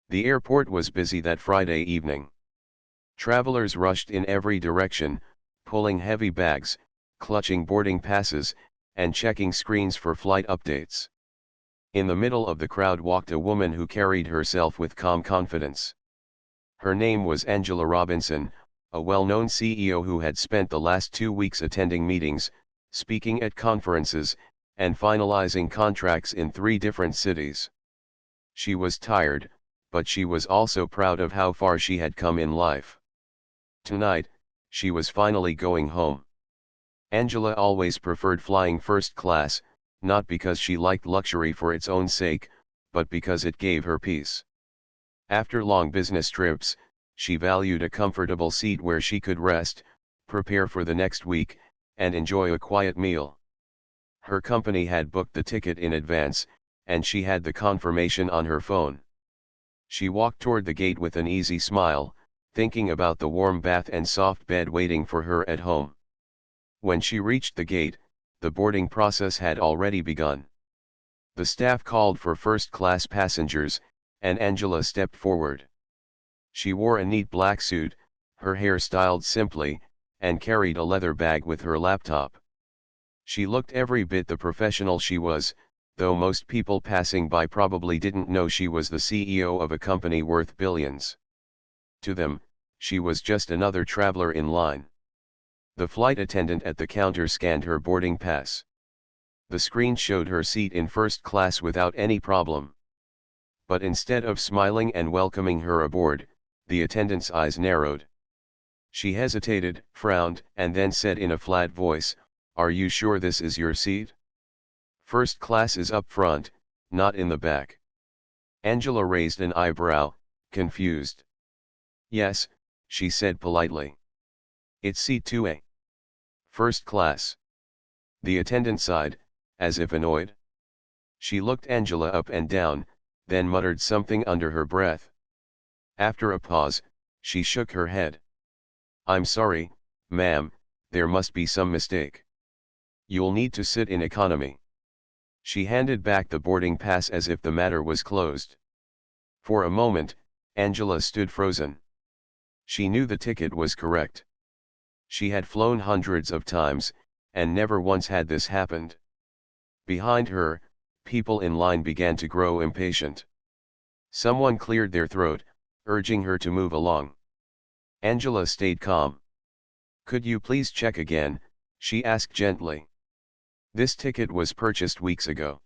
The airport was busy that Friday evening. Travelers rushed in every direction, pulling heavy bags, clutching boarding passes, and checking screens for flight updates. In the middle of the crowd walked a woman who carried herself with calm confidence. Her name was Angela Robinson, a well-known CEO who had spent the last 2 weeks attending meetings, speaking at conferences, and finalizing contracts in 3 different cities. She was tired, but she was also proud of how far she had come in life. Tonight, she was finally going home. Angela always preferred flying first class, not because she liked luxury for its own sake, but because it gave her peace. After long business trips, she valued a comfortable seat where she could rest, prepare for the next week, and enjoy a quiet meal. Her company had booked the ticket in advance, and she had the confirmation on her phone. She walked toward the gate with an easy smile, thinking about the warm bath and soft bed waiting for her at home. When she reached the gate, the boarding process had already begun. The staff called for first-class passengers, and Angela stepped forward. She wore a neat black suit, her hair styled simply, and carried a leather bag with her laptop. She looked every bit the professional she was, though most people passing by probably didn't know she was the CEO of a company worth billions. To them, she was just another traveler in line. The flight attendant at the counter scanned her boarding pass. The screen showed her seat in first class without any problem. But instead of smiling and welcoming her aboard, the attendant's eyes narrowed. She hesitated, frowned, and then said in a flat voice, "Are you sure this is your seat? First class is up front, not in the back." Angela raised an eyebrow, confused. "Yes," she said politely. "It's seat 2A. First class." The attendant sighed, as if annoyed. She looked Angela up and down, then muttered something under her breath. After a pause, she shook her head. "I'm sorry, ma'am, there must be some mistake. You'll need to sit in economy." She handed back the boarding pass as if the matter was closed. For a moment, Angela stood frozen. She knew the ticket was correct. She had flown hundreds of times, and never once had this happened. Behind her, people in line began to grow impatient. Someone cleared their throat, urging her to move along. Angela stayed calm. "Could you please check again?" she asked gently. "This ticket was purchased weeks ago.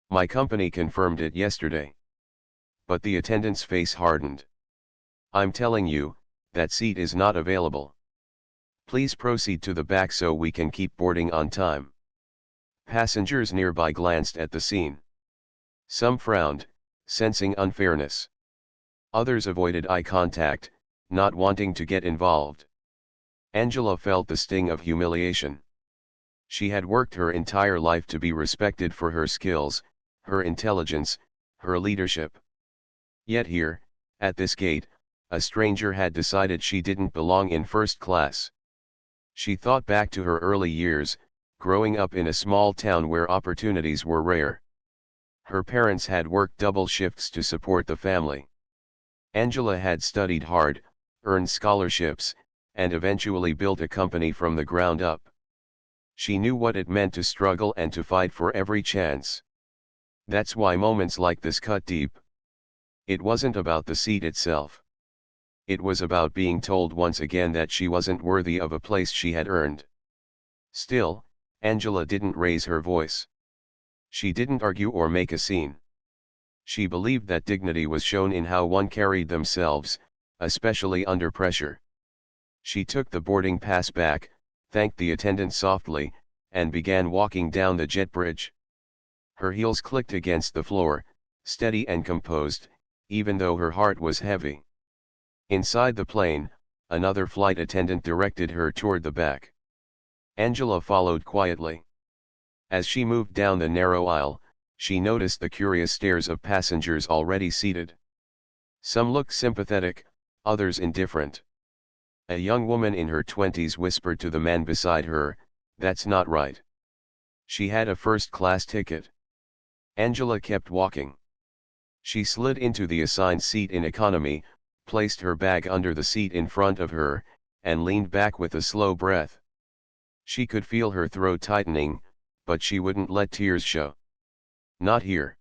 My company confirmed it yesterday." But the attendant's face hardened. "I'm telling you, that seat is not available. Please proceed to the back so we can keep boarding on time." Passengers nearby glanced at the scene. Some frowned, sensing unfairness. Others avoided eye contact, not wanting to get involved. Angela felt the sting of humiliation. She had worked her entire life to be respected for her skills, her intelligence, her leadership. Yet here, at this gate, a stranger had decided she didn't belong in first class. She thought back to her early years, growing up in a small town where opportunities were rare. Her parents had worked double shifts to support the family. Angela had studied hard, earned scholarships, and eventually built a company from the ground up. She knew what it meant to struggle and to fight for every chance. That's why moments like this cut deep. It wasn't about the seat itself. It was about being told once again that she wasn't worthy of a place she had earned. Still, Angela didn't raise her voice. She didn't argue or make a scene. She believed that dignity was shown in how one carried themselves, especially under pressure. She took the boarding pass back, thanked the attendant softly, and began walking down the jet bridge. Her heels clicked against the floor, steady and composed, even though her heart was heavy. Inside the plane, another flight attendant directed her toward the back. Angela followed quietly. As she moved down the narrow aisle, she noticed the curious stares of passengers already seated. Some looked sympathetic, others indifferent. A young woman in her 20s whispered to the man beside her, "That's not right." She had a first-class ticket. Angela kept walking. She slid into the assigned seat in economy, placed her bag under the seat in front of her, and leaned back with a slow breath. She could feel her throat tightening, but she wouldn't let tears show. Not here.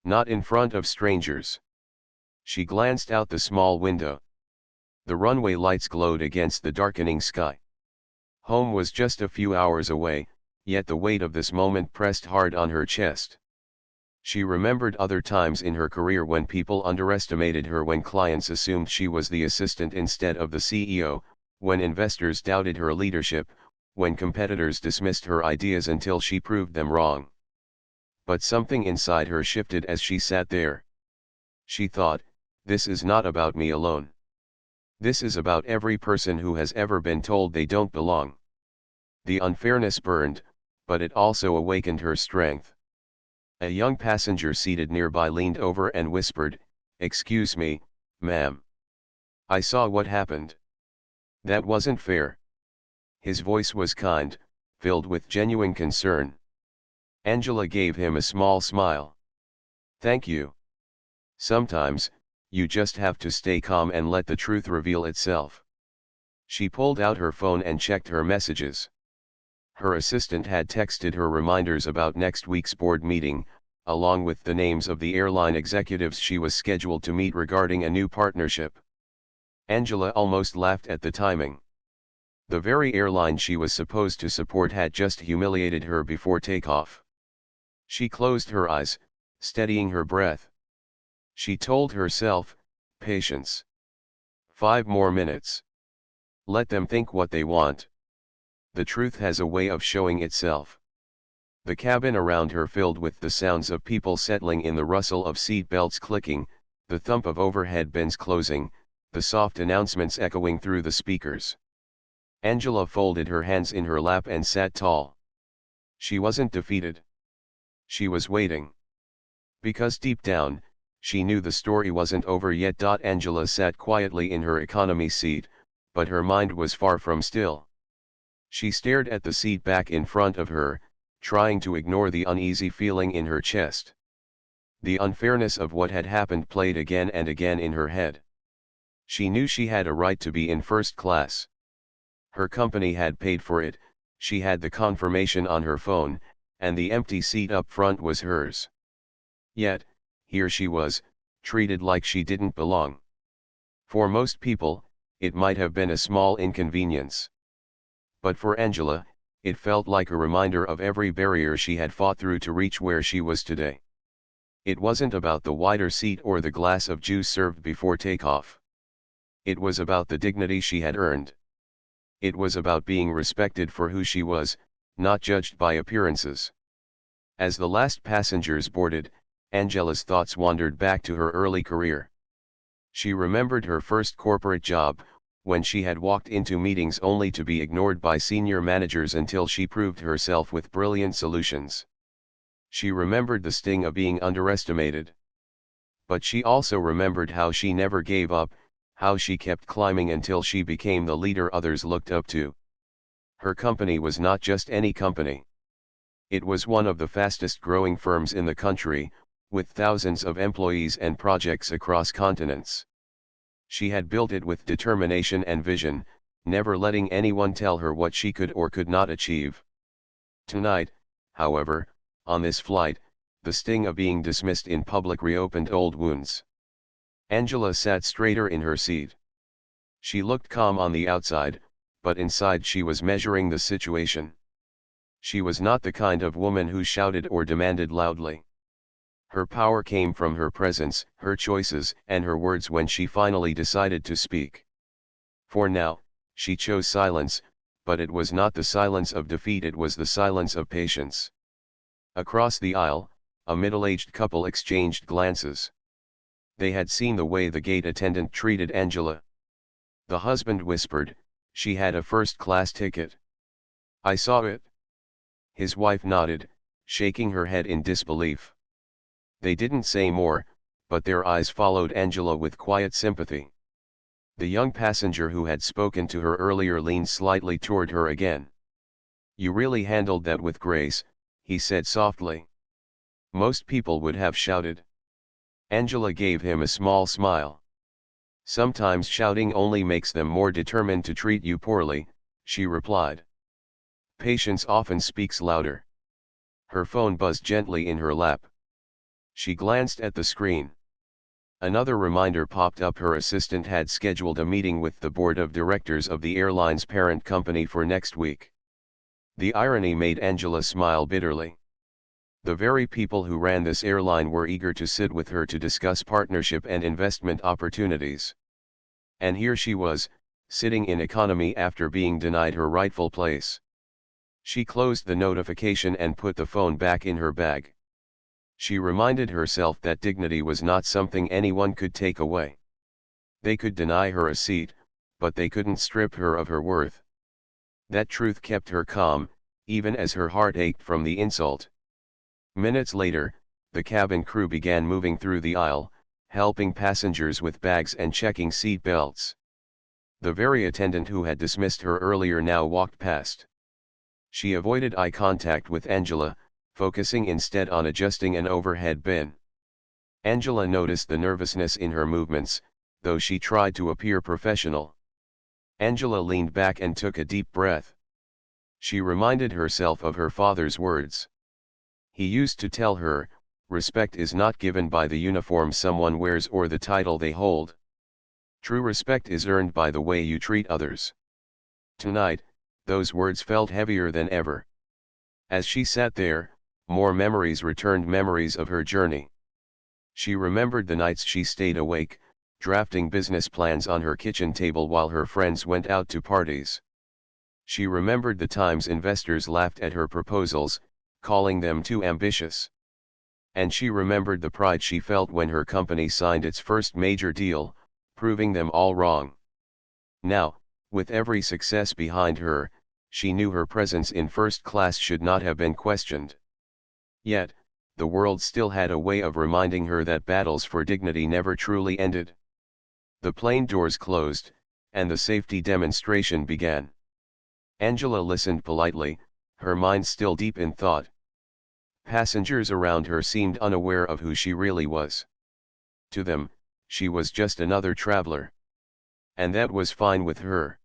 Not in front of strangers. She glanced out the small window. The runway lights glowed against the darkening sky. Home was just a few hours away, yet the weight of this moment pressed hard on her chest. She remembered other times in her career when people underestimated her, when clients assumed she was the assistant instead of the CEO, when investors doubted her leadership, when competitors dismissed her ideas until she proved them wrong. But something inside her shifted as she sat there. She thought, this is not about me alone. This is about every person who has ever been told they don't belong. The unfairness burned, but it also awakened her strength. A young passenger seated nearby leaned over and whispered, "Excuse me, ma'am. I saw what happened. That wasn't fair." His voice was kind, filled with genuine concern. Angela gave him a small smile. "Thank you. Sometimes, you just have to stay calm and let the truth reveal itself." She pulled out her phone and checked her messages. Her assistant had texted her reminders about next week's board meeting, along with the names of the airline executives she was scheduled to meet regarding a new partnership. Angela almost laughed at the timing. The very airline she was supposed to support had just humiliated her before takeoff. She closed her eyes, steadying her breath. She told herself, patience. 5 more minutes. Let them think what they want. The truth has a way of showing itself. The cabin around her filled with the sounds of people settling in, the rustle of seat belts clicking, the thump of overhead bins closing, the soft announcements echoing through the speakers. Angela folded her hands in her lap and sat tall. She wasn't defeated. She was waiting. Because deep down, she knew the story wasn't over yet. Angela sat quietly in her economy seat, but her mind was far from still. She stared at the seat back in front of her, trying to ignore the uneasy feeling in her chest. The unfairness of what had happened played again and again in her head. She knew she had a right to be in first class. Her company had paid for it, she had the confirmation on her phone, and the empty seat up front was hers. Yet, here she was, treated like she didn't belong. For most people, it might have been a small inconvenience. But for Angela, it felt like a reminder of every barrier she had fought through to reach where she was today. It wasn't about the wider seat or the glass of juice served before takeoff. It was about the dignity she had earned. It was about being respected for who she was, not judged by appearances. As the last passengers boarded, Angela's thoughts wandered back to her early career. She remembered her first corporate job, when she had walked into meetings only to be ignored by senior managers until she proved herself with brilliant solutions. She remembered the sting of being underestimated. But she also remembered how she never gave up, how she kept climbing until she became the leader others looked up to. Her company was not just any company. It was one of the fastest growing firms in the country, with thousands of employees and projects across continents. She had built it with determination and vision, never letting anyone tell her what she could or could not achieve. Tonight, however, on this flight, the sting of being dismissed in public reopened old wounds. Angela sat straighter in her seat. She looked calm on the outside, but inside she was measuring the situation. She was not the kind of woman who shouted or demanded loudly. Her power came from her presence, her choices, and her words when she finally decided to speak. For now, she chose silence, but it was not the silence of defeat, it was the silence of patience. Across the aisle, a middle-aged couple exchanged glances. They had seen the way the gate attendant treated Angela. The husband whispered, "She had a first-class ticket." "I saw it." His wife nodded, shaking her head in disbelief. They didn't say more, but their eyes followed Angela with quiet sympathy. The young passenger who had spoken to her earlier leaned slightly toward her again. "You really handled that with grace," he said softly. "Most people would have shouted." Angela gave him a small smile. Sometimes shouting only makes them more determined to treat you poorly, she replied. Patience often speaks louder. Her phone buzzed gently in her lap. She glanced at the screen. Another reminder popped up. Her assistant had scheduled a meeting with the board of directors of the airline's parent company for next week. The irony made Angela smile bitterly. The very people who ran this airline were eager to sit with her to discuss partnership and investment opportunities. And here she was, sitting in economy after being denied her rightful place. She closed the notification and put the phone back in her bag. She reminded herself that dignity was not something anyone could take away. They could deny her a seat, but they couldn't strip her of her worth. That truth kept her calm, even as her heart ached from the insult. Minutes later, the cabin crew began moving through the aisle, helping passengers with bags and checking seat belts. The very attendant who had dismissed her earlier now walked past. She avoided eye contact with Angela, focusing instead on adjusting an overhead bin. Angela noticed the nervousness in her movements, though she tried to appear professional. Angela leaned back and took a deep breath. She reminded herself of her father's words. He used to tell her, respect is not given by the uniform someone wears or the title they hold. True respect is earned by the way you treat others. Tonight, those words felt heavier than ever. As she sat there, more memories returned, memories of her journey. She remembered the nights she stayed awake, drafting business plans on her kitchen table while her friends went out to parties. She remembered the times investors laughed at her proposals, calling them too ambitious. And she remembered the pride she felt when her company signed its first major deal, proving them all wrong. Now, with every success behind her, she knew her presence in first class should not have been questioned. Yet, the world still had a way of reminding her that battles for dignity never truly ended. The plane doors closed, and the safety demonstration began. Angela listened politely, her mind still deep in thought. Passengers around her seemed unaware of who she really was. To them, she was just another traveler. And that was fine with her.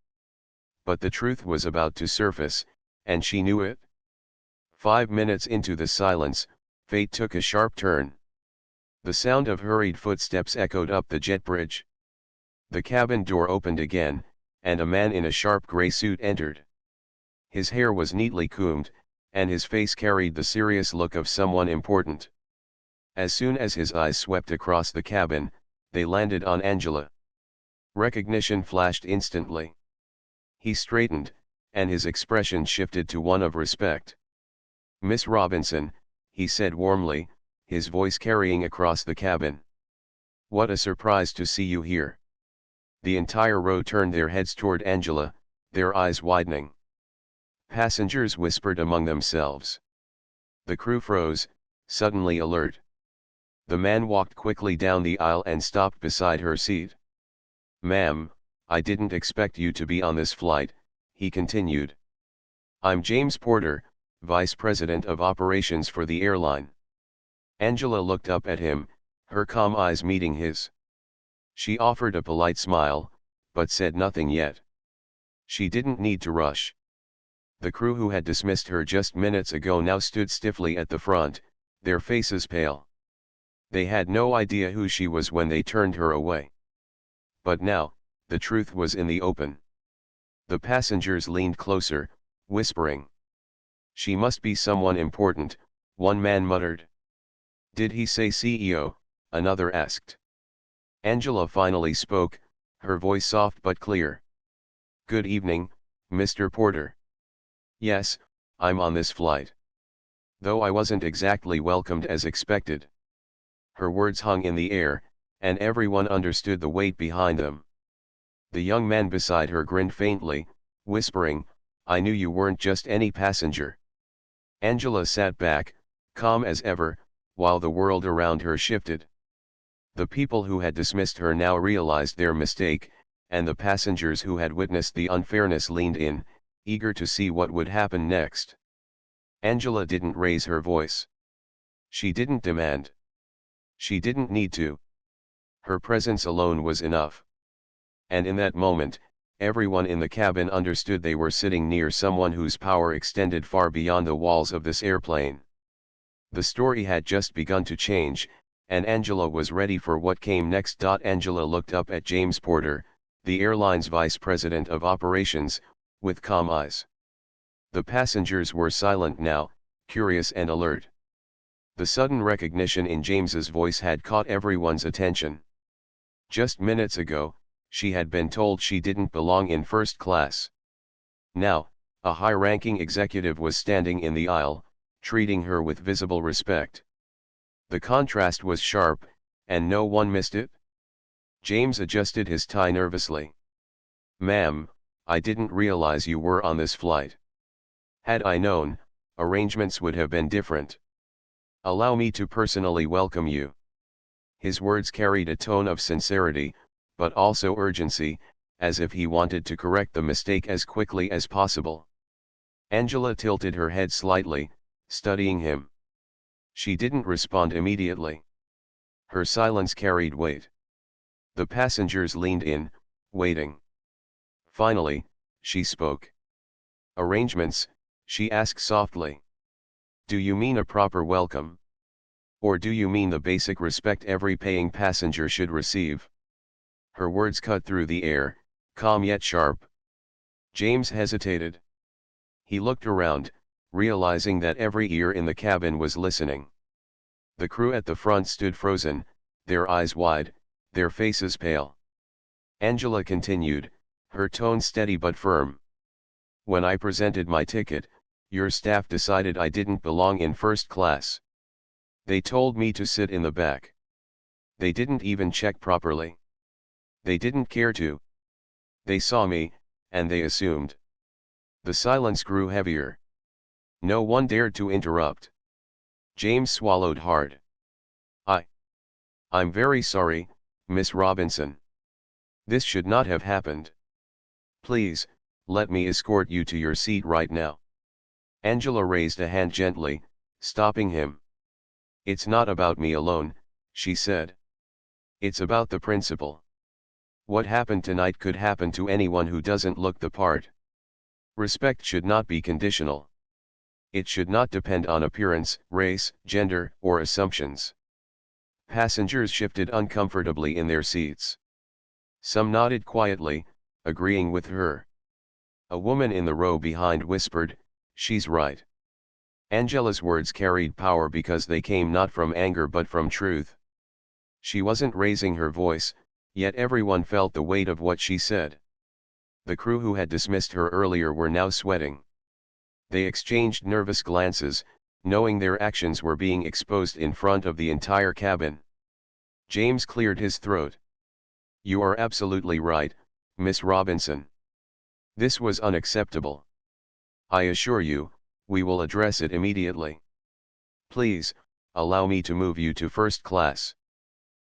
But the truth was about to surface, and she knew it. 5 minutes into the silence, fate took a sharp turn. The sound of hurried footsteps echoed up the jet bridge. The cabin door opened again, and a man in a sharp gray suit entered. His hair was neatly combed, and his face carried the serious look of someone important. As soon as his eyes swept across the cabin, they landed on Angela. Recognition flashed instantly. He straightened, and his expression shifted to one of respect. "Miss Robinson," he said warmly, his voice carrying across the cabin. "What a surprise to see you here." The entire row turned their heads toward Angela, their eyes widening. Passengers whispered among themselves. The crew froze, suddenly alert. The man walked quickly down the aisle and stopped beside her seat. "Ma'am, I didn't expect you to be on this flight," he continued. "I'm James Porter, Vice President of Operations for the airline." Angela looked up at him, her calm eyes meeting his. She offered a polite smile, but said nothing yet. She didn't need to rush. The crew who had dismissed her just minutes ago now stood stiffly at the front, their faces pale. They had no idea who she was when they turned her away. But now, the truth was in the open. The passengers leaned closer, whispering. "She must be someone important," one man muttered. "Did he say CEO?" another asked. Angela finally spoke, her voice soft but clear. "Good evening, Mr. Porter. Yes, I'm on this flight. Though I wasn't exactly welcomed as expected." Her words hung in the air, and everyone understood the weight behind them. The young man beside her grinned faintly, whispering, "I knew you weren't just any passenger." Angela sat back, calm as ever, while the world around her shifted. The people who had dismissed her now realized their mistake, and the passengers who had witnessed the unfairness leaned in, eager to see what would happen next. Angela didn't raise her voice. She didn't demand. She didn't need to. Her presence alone was enough. And in that moment, everyone in the cabin understood they were sitting near someone whose power extended far beyond the walls of this airplane. The story had just begun to change, and Angela was ready for what came next. Angela looked up at James Porter, the airline's vice president of operations, with calm eyes. The passengers were silent now, curious and alert. The sudden recognition in James's voice had caught everyone's attention. Just minutes ago, she had been told she didn't belong in first class. Now, a high-ranking executive was standing in the aisle, treating her with visible respect. The contrast was sharp, and no one missed it. James adjusted his tie nervously. "Ma'am, I didn't realize you were on this flight. Had I known, arrangements would have been different. Allow me to personally welcome you." His words carried a tone of sincerity, but also urgency, as if he wanted to correct the mistake as quickly as possible. Angela tilted her head slightly, studying him. She didn't respond immediately. Her silence carried weight. The passengers leaned in, waiting. Finally, she spoke. "Arrangements," she asked softly. "Do you mean a proper welcome? Or do you mean the basic respect every paying passenger should receive?" Her words cut through the air, calm yet sharp. James hesitated. He looked around, realizing that every ear in the cabin was listening. The crew at the front stood frozen, their eyes wide, their faces pale. Angela continued, her tone steady but firm. "When I presented my ticket, your staff decided I didn't belong in first class. They told me to sit in the back. They didn't even check properly. They didn't care to. They saw me, and they assumed." The silence grew heavier. No one dared to interrupt. James swallowed hard. I'm very sorry, Miss Robinson. This should not have happened. Please, let me escort you to your seat right now." Angela raised a hand gently, stopping him. "It's not about me alone," she said. "It's about the principle. What happened tonight could happen to anyone who doesn't look the part. Respect should not be conditional. It should not depend on appearance, race, gender, or assumptions." Passengers shifted uncomfortably in their seats. Some nodded quietly, agreeing with her. A woman in the row behind whispered, "She's right." Angela's words carried power because they came not from anger but from truth. She wasn't raising her voice, yet everyone felt the weight of what she said. The crew who had dismissed her earlier were now sweating. They exchanged nervous glances, knowing their actions were being exposed in front of the entire cabin. James cleared his throat. "You are absolutely right, Miss Robinson. This was unacceptable. I assure you, we will address it immediately. Please, allow me to move you to first class."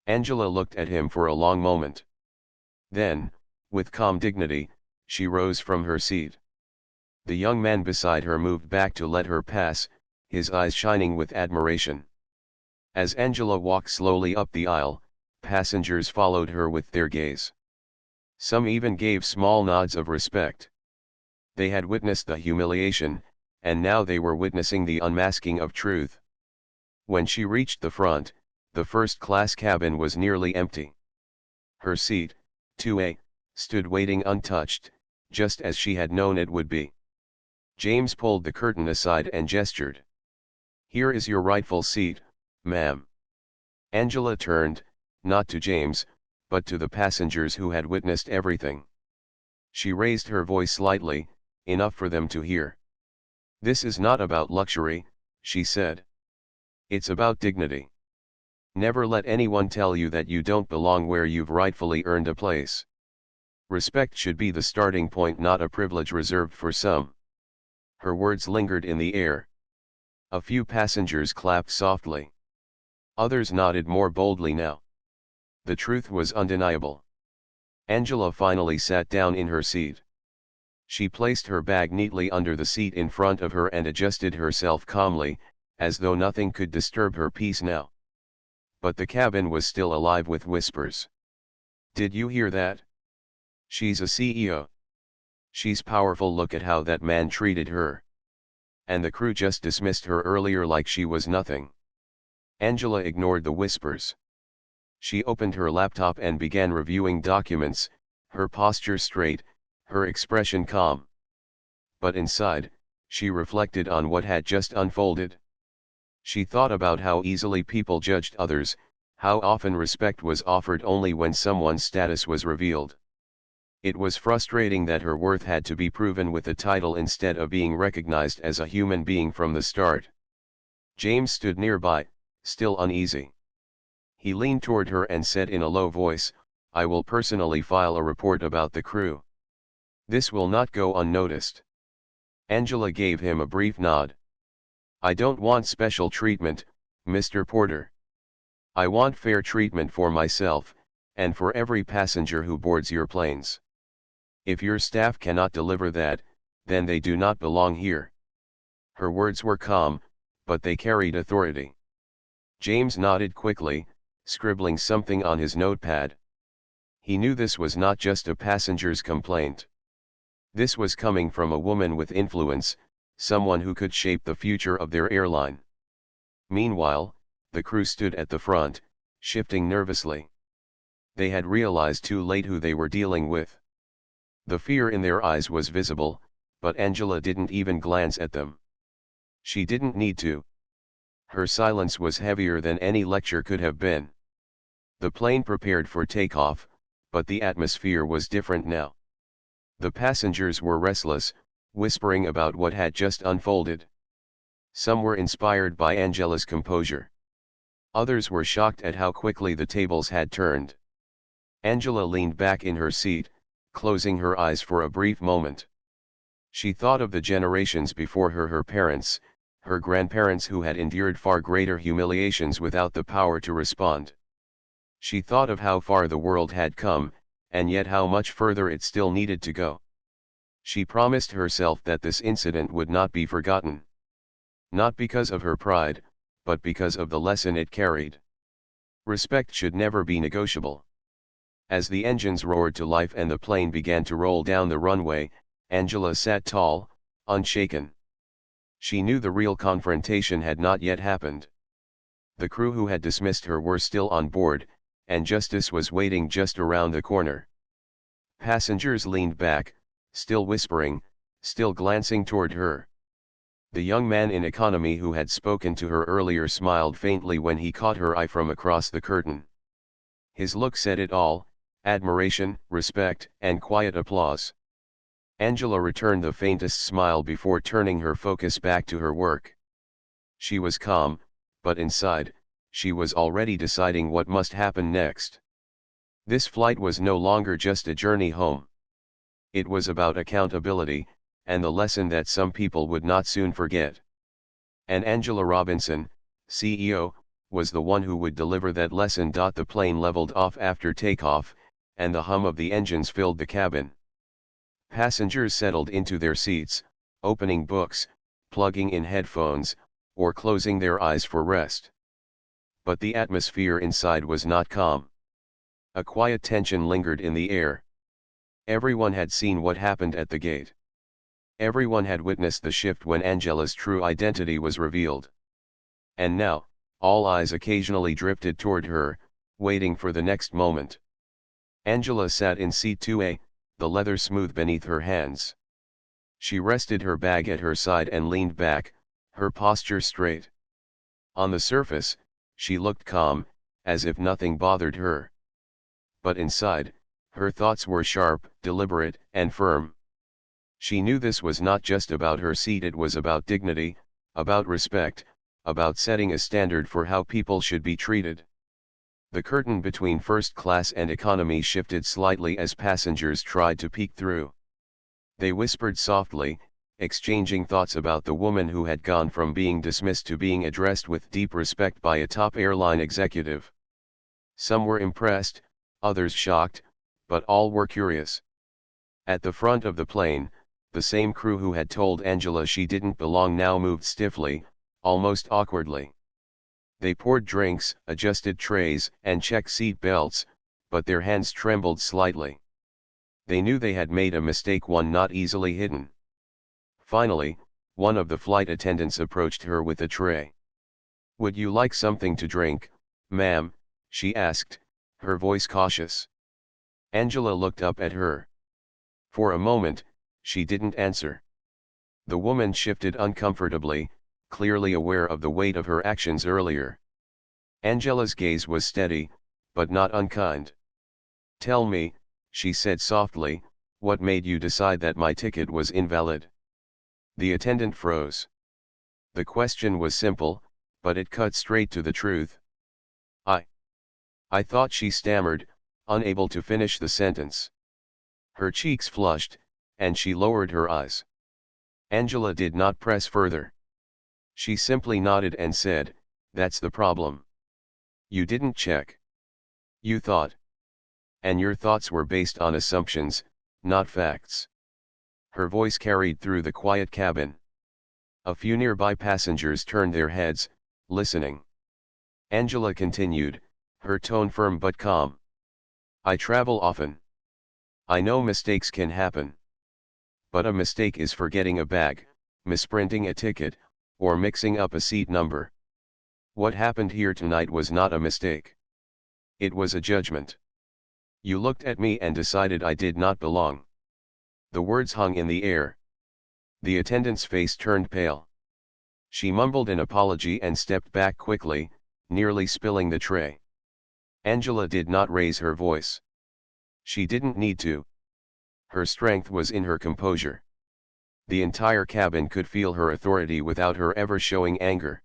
Angela looked at him for a long moment. Then, with calm dignity, she rose from her seat. The young man beside her moved back to let her pass, his eyes shining with admiration. As Angela walked slowly up the aisle, passengers followed her with their gaze. Some even gave small nods of respect. They had witnessed the humiliation, and now they were witnessing the unmasking of truth. When she reached the front, the first-class cabin was nearly empty. Her seat, 2A, stood waiting untouched, just as she had known it would be. James pulled the curtain aside and gestured. "Here is your rightful seat, ma'am." Angela turned, not to James, but to the passengers who had witnessed everything. She raised her voice slightly, enough for them to hear. "This is not about luxury," she said. "It's about dignity. Never let anyone tell you that you don't belong where you've rightfully earned a place. Respect should be the starting point, not a privilege reserved for some." Her words lingered in the air. A few passengers clapped softly. Others nodded more boldly now. The truth was undeniable. Angela finally sat down in her seat. She placed her bag neatly under the seat in front of her and adjusted herself calmly, as though nothing could disturb her peace now. But the cabin was still alive with whispers. "Did you hear that? She's a CEO. She's powerful, look at how that man treated her. And the crew just dismissed her earlier like she was nothing." Angela ignored the whispers. She opened her laptop and began reviewing documents, her posture straight, her expression calm. But inside, she reflected on what had just unfolded. She thought about how easily people judged others, how often respect was offered only when someone's status was revealed. It was frustrating that her worth had to be proven with a title instead of being recognized as a human being from the start. James stood nearby, still uneasy. He leaned toward her and said in a low voice, "I will personally file a report about the crew. This will not go unnoticed." Angela gave him a brief nod. "I don't want special treatment, Mr. Porter. I want fair treatment for myself, and for every passenger who boards your planes. If your staff cannot deliver that, then they do not belong here." Her words were calm, but they carried authority. James nodded quickly, scribbling something on his notepad. He knew this was not just a passenger's complaint. This was coming from a woman with influence, someone who could shape the future of their airline. Meanwhile, the crew stood at the front, shifting nervously. They had realized too late who they were dealing with. The fear in their eyes was visible, but Angela didn't even glance at them. She didn't need to. Her silence was heavier than any lecture could have been. The plane prepared for takeoff, but the atmosphere was different now. The passengers were restless, whispering about what had just unfolded. Some were inspired by Angela's composure. Others were shocked at how quickly the tables had turned. Angela leaned back in her seat, closing her eyes for a brief moment. She thought of the generations before her, her parents, her grandparents who had endured far greater humiliations without the power to respond. She thought of how far the world had come, and yet how much further it still needed to go. She promised herself that this incident would not be forgotten. Not because of her pride, but because of the lesson it carried. Respect should never be negotiable. As the engines roared to life and the plane began to roll down the runway, Angela sat tall, unshaken. She knew the real confrontation had not yet happened. The crew who had dismissed her were still on board, and justice was waiting just around the corner. Passengers leaned back, still whispering, still glancing toward her. The young man in economy who had spoken to her earlier smiled faintly when he caught her eye from across the curtain. His look said it all: admiration, respect, and quiet applause. Angela returned the faintest smile before turning her focus back to her work. She was calm, but inside, she was already deciding what must happen next. This flight was no longer just a journey home. It was about accountability, and the lesson that some people would not soon forget. And Angela Robinson, CEO, was the one who would deliver that lesson. The plane leveled off after takeoff, and the hum of the engines filled the cabin. Passengers settled into their seats, opening books, plugging in headphones, or closing their eyes for rest. But the atmosphere inside was not calm. A quiet tension lingered in the air. Everyone had seen what happened at the gate. Everyone had witnessed the shift when Angela's true identity was revealed. And now, all eyes occasionally drifted toward her, waiting for the next moment. Angela sat in seat 2A, the leather smooth beneath her hands. She rested her bag at her side and leaned back, her posture straight. On the surface, she looked calm, as if nothing bothered her. But inside, her thoughts were sharp, deliberate, and firm. She knew this was not just about her seat, it was about dignity, about respect, about setting a standard for how people should be treated. The curtain between first class and economy shifted slightly as passengers tried to peek through. They whispered softly, exchanging thoughts about the woman who had gone from being dismissed to being addressed with deep respect by a top airline executive. Some were impressed, others shocked, but all were curious. At the front of the plane, the same crew who had told Angela she didn't belong now moved stiffly, almost awkwardly. They poured drinks, adjusted trays, and checked seat belts, but their hands trembled slightly. They knew they had made a mistake, one not easily hidden. Finally, one of the flight attendants approached her with a tray. "Would you like something to drink, ma'am?" she asked, her voice cautious. Angela looked up at her. For a moment, she didn't answer. The woman shifted uncomfortably, clearly aware of the weight of her actions earlier. Angela's gaze was steady, but not unkind. "Tell me," she said softly, "what made you decide that my ticket was invalid?" The attendant froze. The question was simple, but it cut straight to the truth. I thought," she stammered, unable to finish the sentence. Her cheeks flushed, and she lowered her eyes. Angela did not press further. She simply nodded and said, "That's the problem. You didn't check. You thought. And your thoughts were based on assumptions, not facts." Her voice carried through the quiet cabin. A few nearby passengers turned their heads, listening. Angela continued, her tone firm but calm. "I travel often. I know mistakes can happen. But a mistake is forgetting a bag, misprinting a ticket, or mixing up a seat number. What happened here tonight was not a mistake. It was a judgment. You looked at me and decided I did not belong." The words hung in the air. The attendant's face turned pale. She mumbled an apology and stepped back quickly, nearly spilling the tray. Angela did not raise her voice. She didn't need to. Her strength was in her composure. The entire cabin could feel her authority without her ever showing anger.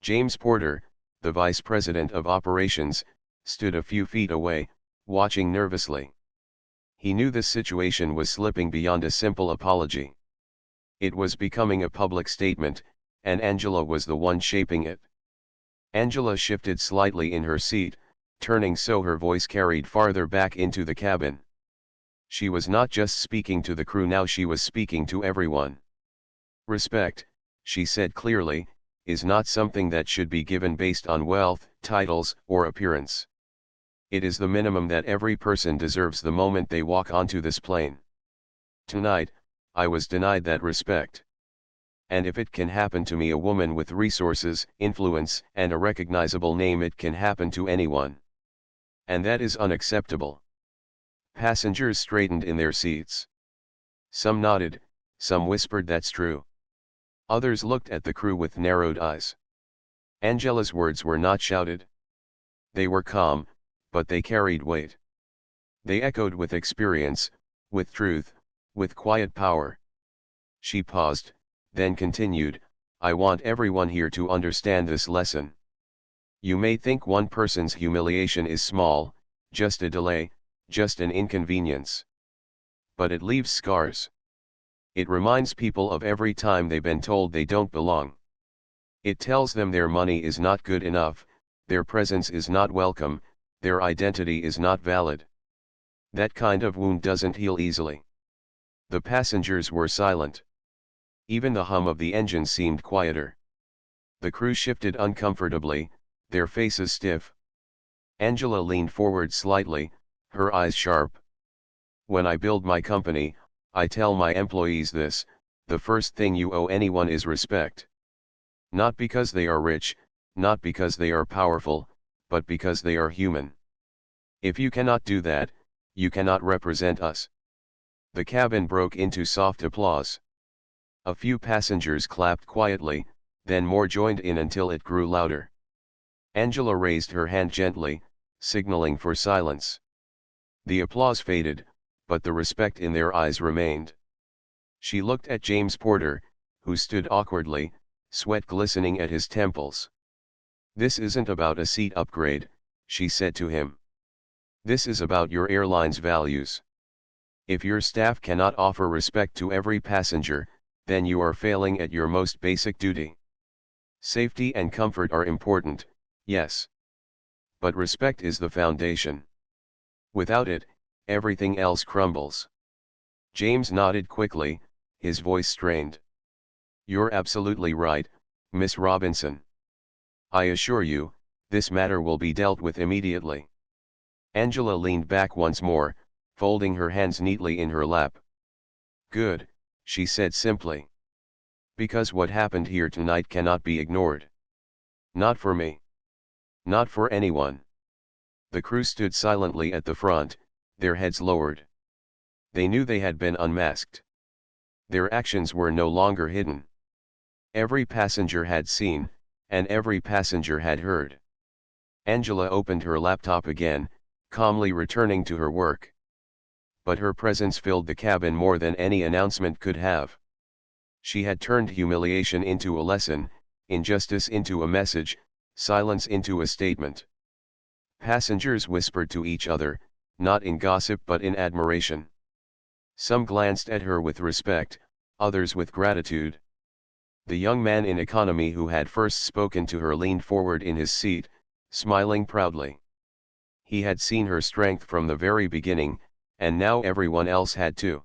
James Porter, the vice president of operations, stood a few feet away, watching nervously. He knew the situation was slipping beyond a simple apology. It was becoming a public statement, and Angela was the one shaping it. Angela shifted slightly in her seat, turning so her voice carried farther back into the cabin. She was not just speaking to the crew now, she was speaking to everyone. "Respect," she said clearly, "is not something that should be given based on wealth, titles, or appearance. It is the minimum that every person deserves the moment they walk onto this plane. Tonight, I was denied that respect. And if it can happen to me, a woman with resources, influence, and a recognizable name, it can happen to anyone. And that is unacceptable." Passengers straightened in their seats. Some nodded, some whispered, "That's true." Others looked at the crew with narrowed eyes. Angela's words were not shouted. They were calm, but they carried weight. They echoed with experience, with truth, with quiet power. She paused, then continued, "I want everyone here to understand this lesson. You may think one person's humiliation is small, just a delay, just an inconvenience. But it leaves scars. It reminds people of every time they've been told they don't belong. It tells them their money is not good enough, their presence is not welcome, their identity is not valid. That kind of wound doesn't heal easily." The passengers were silent. Even the hum of the engine seemed quieter. The crew shifted uncomfortably, their faces stiff. Angela leaned forward slightly, her eyes sharp. "When I build my company, I tell my employees this: the first thing you owe anyone is respect. Not because they are rich, not because they are powerful, but because they are human. If you cannot do that, you cannot represent us." The cabin broke into soft applause. A few passengers clapped quietly, then more joined in until it grew louder. Angela raised her hand gently, signaling for silence. The applause faded, but the respect in their eyes remained. She looked at James Porter, who stood awkwardly, sweat glistening at his temples. "This isn't about a seat upgrade," she said to him. "This is about your airline's values. If your staff cannot offer respect to every passenger, then you are failing at your most basic duty. Safety and comfort are important, yes. But respect is the foundation. Without it, everything else crumbles." James nodded quickly, his voice strained. "You're absolutely right, Miss Robinson. I assure you, this matter will be dealt with immediately. Angela leaned back once more, folding her hands neatly in her lap. Good, she said simply. Because what happened here tonight cannot be ignored. Not for me. Not for anyone. The crew stood silently at the front, their heads lowered. They knew they had been unmasked. Their actions were no longer hidden. Every passenger had seen, and every passenger had heard. Angela opened her laptop again, calmly returning to her work. But her presence filled the cabin more than any announcement could have. She had turned humiliation into a lesson, injustice into a message, silence into a statement. Passengers whispered to each other, not in gossip but in admiration. Some glanced at her with respect, others with gratitude. The young man in economy who had first spoken to her leaned forward in his seat, smiling proudly. He had seen her strength from the very beginning, and now everyone else had too.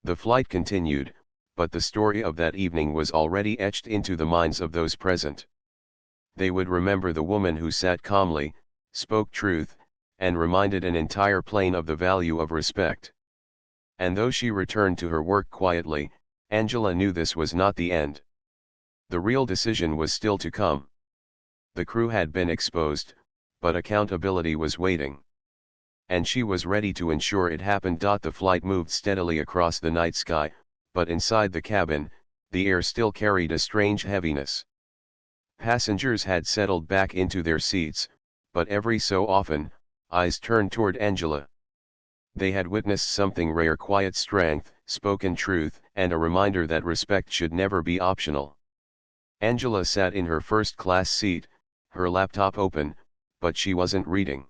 The flight continued, but the story of that evening was already etched into the minds of those present. They would remember the woman who sat calmly, spoke truth, and reminded an entire plane of the value of respect. And though she returned to her work quietly, Angela knew this was not the end. The real decision was still to come. The crew had been exposed, but accountability was waiting. And she was ready to ensure it happened. The flight moved steadily across the night sky, but inside the cabin, the air still carried a strange heaviness. Passengers had settled back into their seats, but every so often, eyes turned toward Angela. They had witnessed something rare: quiet strength, spoken truth, and a reminder that respect should never be optional. Angela sat in her first-class seat, her laptop open, but she wasn't reading.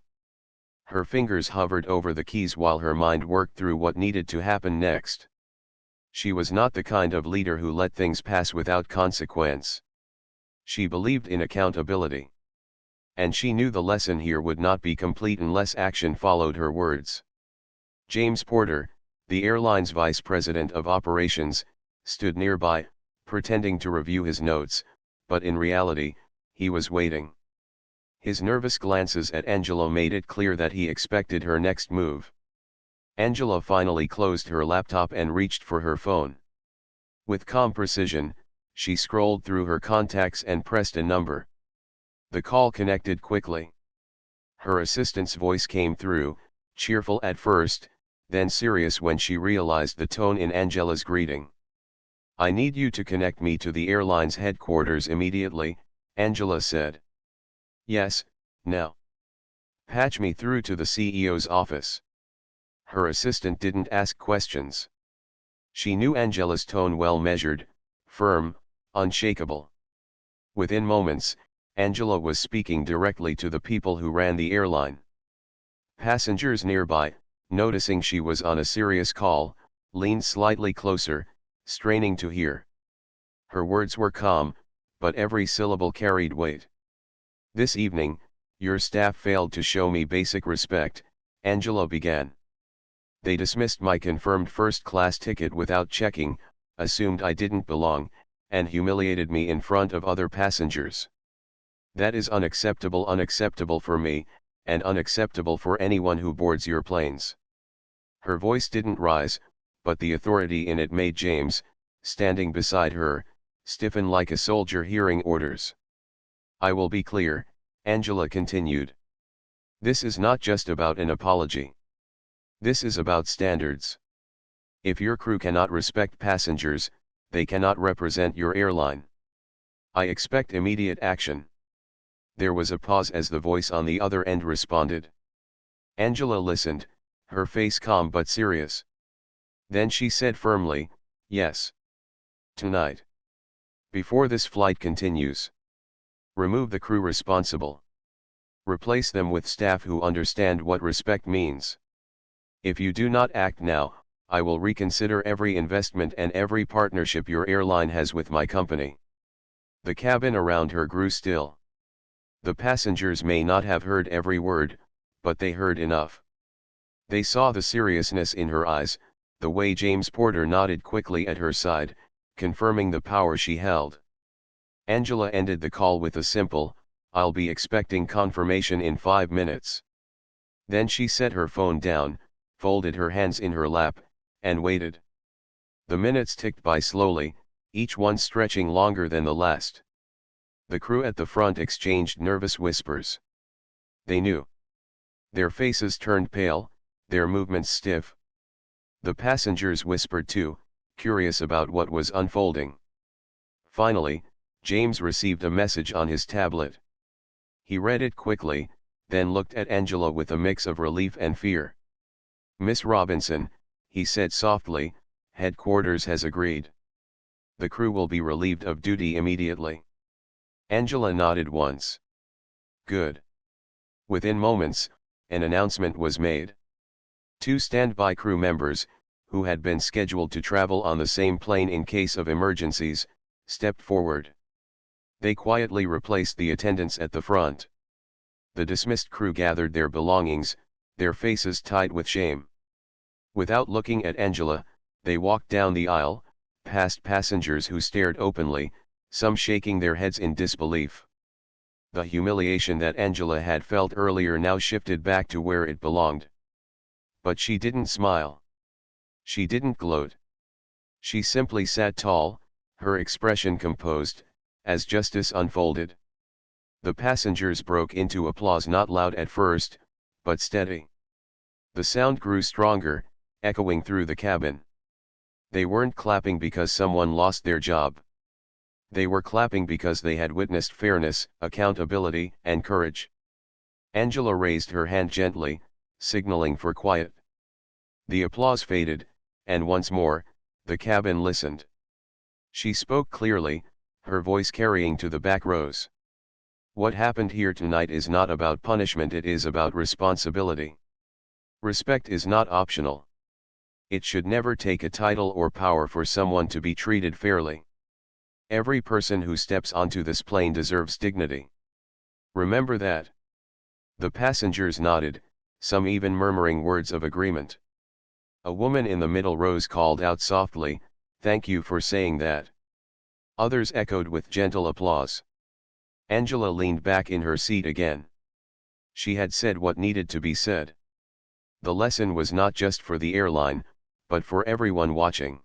Her fingers hovered over the keys while her mind worked through what needed to happen next. She was not the kind of leader who let things pass without consequence. She believed in accountability. And she knew the lesson here would not be complete unless action followed her words. James Porter, the airline's vice president of operations, stood nearby, pretending to review his notes, but in reality, he was waiting. His nervous glances at Angela made it clear that he expected her next move. Angela finally closed her laptop and reached for her phone. With calm precision, she scrolled through her contacts and pressed a number. The call connected quickly. Her assistant's voice came through, cheerful at first, then serious when she realized the tone in Angela's greeting. "I need you to connect me to the airline's headquarters immediately," Angela said. "Yes, now." "Patch me through to the CEO's office." Her assistant didn't ask questions. She knew Angela's tone: well measured, firm, unshakable. Within moments, Angela was speaking directly to the people who ran the airline. Passengers nearby, noticing she was on a serious call, leaned slightly closer, straining to hear. Her words were calm, but every syllable carried weight. "This evening, your staff failed to show me basic respect," Angela began. "They dismissed my confirmed first-class ticket without checking, assumed I didn't belong, and humiliated me in front of other passengers. That is unacceptable for me, and unacceptable for anyone who boards your planes." Her voice didn't rise, but the authority in it made James, standing beside her, stiffen like a soldier hearing orders. "I will be clear," Angela continued. "This is not just about an apology. This is about standards. If your crew cannot respect passengers, they cannot represent your airline. I expect immediate action." There was a pause as the voice on the other end responded. Angela listened, her face calm but serious. Then she said firmly, "Yes. Tonight. Before this flight continues. Remove the crew responsible. Replace them with staff who understand what respect means. If you do not act now, I will reconsider every investment and every partnership your airline has with my company." The cabin around her grew still. The passengers may not have heard every word, but they heard enough. They saw the seriousness in her eyes, the way James Porter nodded quickly at her side, confirming the power she held. Angela ended the call with a simple, I'll be expecting confirmation in 5 minutes. Then she set her phone down, folded her hands in her lap, and waited. The minutes ticked by slowly, each one stretching longer than the last. The crew at the front exchanged nervous whispers. They knew. Their faces turned pale, their movements stiff. The passengers whispered too, curious about what was unfolding. Finally, James received a message on his tablet. He read it quickly, then looked at Angela with a mix of relief and fear. "Miss Robinson," he said softly, "headquarters has agreed. The crew will be relieved of duty immediately." Angela nodded once. "Good." Within moments, an announcement was made. 2 standby crew members, who had been scheduled to travel on the same plane in case of emergencies, stepped forward. They quietly replaced the attendants at the front. The dismissed crew gathered their belongings, their faces tight with shame. Without looking at Angela, they walked down the aisle, past passengers who stared openly, some shaking their heads in disbelief. The humiliation that Angela had felt earlier now shifted back to where it belonged. But she didn't smile. She didn't gloat. She simply sat tall, her expression composed, as justice unfolded. The passengers broke into applause, not loud at first, but steady. The sound grew stronger, echoing through the cabin. They weren't clapping because someone lost their job. They were clapping because they had witnessed fairness, accountability, and courage. Angela raised her hand gently, signaling for quiet. The applause faded, and once more, the cabin listened. She spoke clearly, her voice carrying to the back rows. "What happened here tonight is not about punishment, it is about responsibility. Respect is not optional. It should never take a title or power for someone to be treated fairly. Every person who steps onto this plane deserves dignity. Remember that." The passengers nodded, some even murmuring words of agreement. A woman in the middle rows called out softly, "Thank you for saying that." Others echoed with gentle applause. Angela leaned back in her seat again. She had said what needed to be said. The lesson was not just for the airline, but for everyone watching.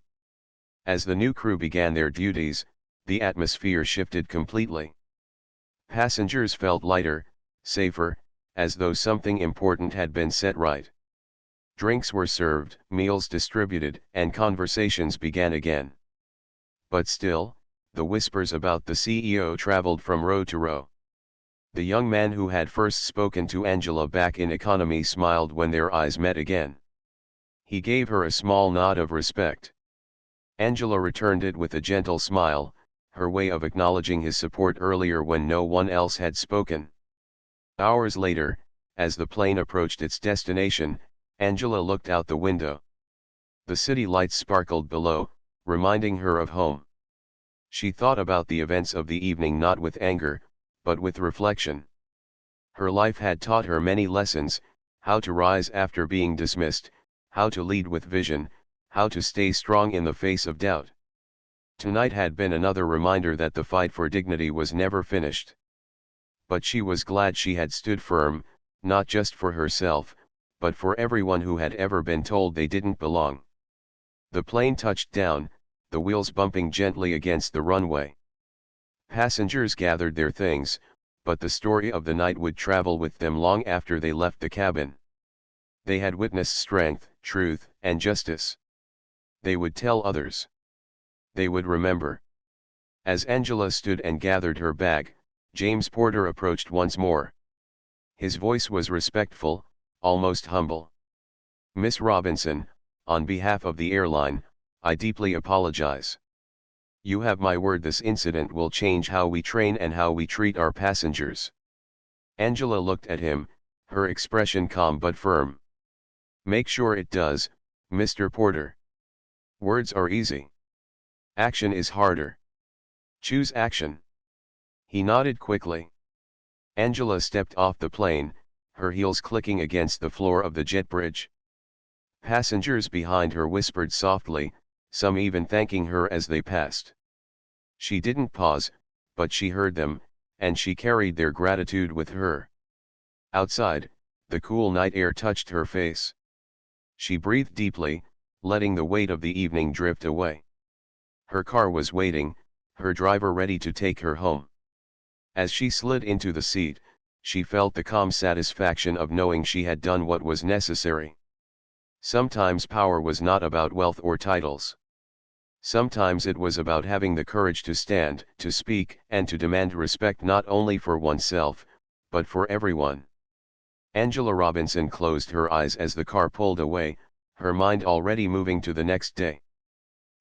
As the new crew began their duties, the atmosphere shifted completely. Passengers felt lighter, safer, as though something important had been set right. Drinks were served, meals distributed, and conversations began again. But still, the whispers about the CEO traveled from row to row. The young man who had first spoken to Angela back in economy smiled when their eyes met again. He gave her a small nod of respect. Angela returned it with a gentle smile, her way of acknowledging his support earlier when no one else had spoken. Hours later, as the plane approached its destination, Angela looked out the window. The city lights sparkled below, reminding her of home. She thought about the events of the evening not with anger, but with reflection. Her life had taught her many lessons: how to rise after being dismissed, how to lead with vision, how to stay strong in the face of doubt. Tonight had been another reminder that the fight for dignity was never finished. But she was glad she had stood firm, not just for herself, but for everyone who had ever been told they didn't belong. The plane touched down, the wheels bumping gently against the runway. Passengers gathered their things, but the story of the night would travel with them long after they left the cabin. They had witnessed strength, truth, and justice. They would tell others. They would remember. As Angela stood and gathered her bag, James Porter approached once more. His voice was respectful, almost humble. "Miss Robinson, on behalf of the airline, I deeply apologize. You have my word this incident will change how we train and how we treat our passengers." Angela looked at him, her expression calm but firm. "Make sure it does, Mr. Porter. Words are easy. Action is harder. Choose action." He nodded quickly. Angela stepped off the plane, her heels clicking against the floor of the jet bridge. Passengers behind her whispered softly, some even thanking her as they passed. She didn't pause, but she heard them, and she carried their gratitude with her. Outside, the cool night air touched her face. She breathed deeply, letting the weight of the evening drift away. Her car was waiting, her driver ready to take her home. As she slid into the seat, she felt the calm satisfaction of knowing she had done what was necessary. Sometimes power was not about wealth or titles. Sometimes it was about having the courage to stand, to speak, and to demand respect not only for oneself, but for everyone. Angela Robinson closed her eyes as the car pulled away, her mind already moving to the next day.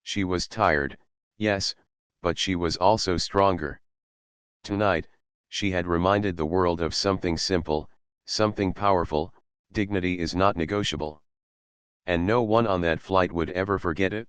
She was tired, yes, but she was also stronger. Tonight, she had reminded the world of something simple, something powerful: dignity is not negotiable. And no one on that flight would ever forget it.